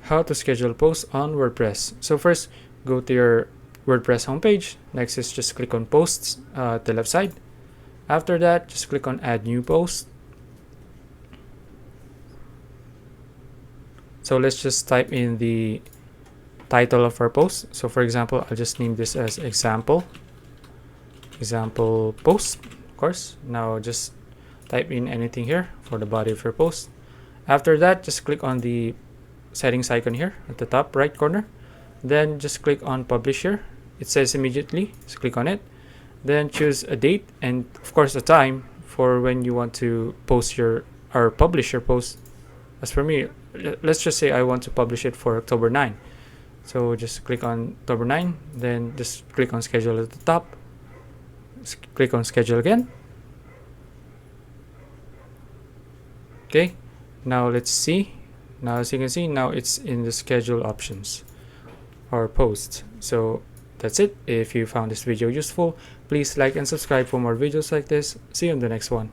how to schedule posts on WordPress. So first, go to your WordPress homepage. Next is just click on posts at the left side. After that, just click on add new post. So let's just type in the title of our post. So for example, I'll just name this as example post, of course. Now just type in anything here for the body of your post. After that, just click on the settings icon here at the top right corner. Then just click on publish here. It says immediately, just click on it. Then choose a date and of course a time for when you want to post or publish your post. As for me, let's just say I want to publish it for October 9. So just click on October 9, then just click on schedule at the top. Click on schedule again. Okay, now let's see. Now as you can see, now it's in the schedule options or post. So that's it. If you found this video useful, please like and subscribe for more videos like this. See you in the next one.